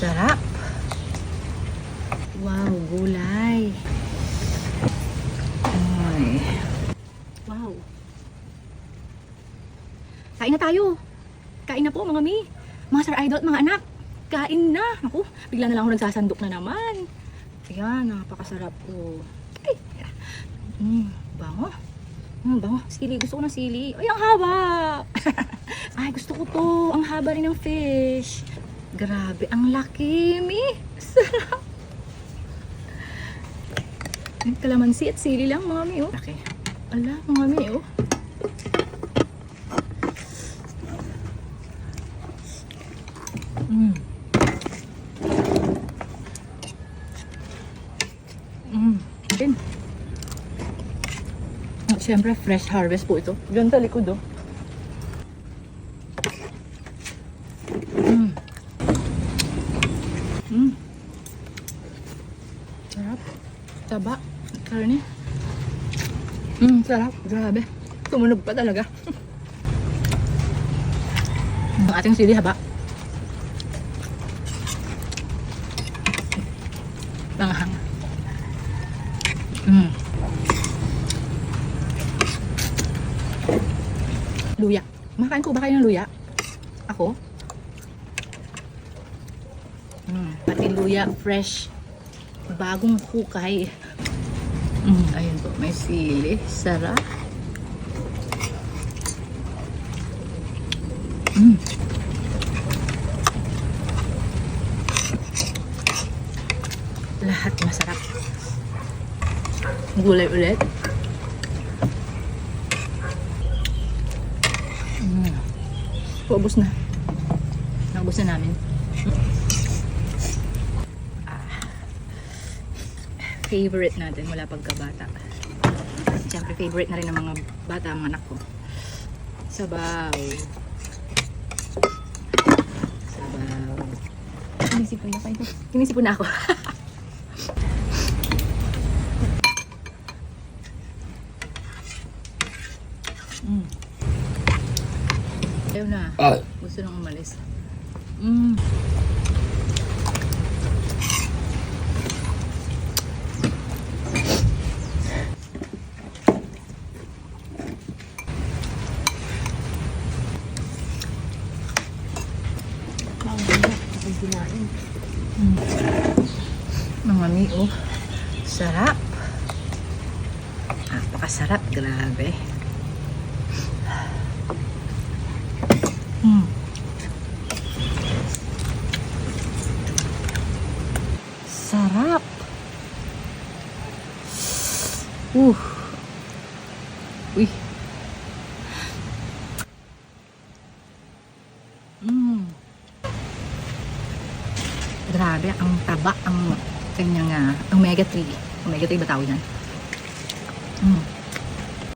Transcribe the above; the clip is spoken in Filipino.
Sarap. Wow, gulay. Ay. Wow. Kain na tayo. Kain na po mga mi. Mga Sir Idol at mga anak. Kain na. Ako, bigla na lang ako nagsasandok na naman. Ayan, napakasarap po. Ay, bango. Bango. Sili. Gusto ko ng sili. Ay, ang haba. Ay, gusto ko to. Ang haba rin ng fish. Grabe, ang laki, mi. Sarap. Kalamansi at sili lang, mga mi, oh. Laki. Ala, mga mi, oh. Din. At syempre, fresh harvest po ito. Diyan sa likod, oh. Sarap. Taba. Karne. Sarap. Grabe. Tumunog pa talaga. Ang ating sili haba. Langhang. Luya. Makain ko ba kayo ng luya? Ako? Pati luya, fresh. Bagong hukay. Ayun po, may sili. Sarap. Lahat masarap. Gulay ulit. Paubos na. Naubos na namin. Favorite natin mula pagkabata. Siyempre favorite na rin ng mga bata, ang anak ko. Sabaw. Sabaw. Kinisipon na kayo. Kinisipon na ako. Ayaw na. Gusto nang umalis. Mga mi, oh. Sarap. Napakasarap. Grabe. Sarap. Uy. Grabe, ang taba, ang kanyang omega 3. Omega 3 ba tawag yan?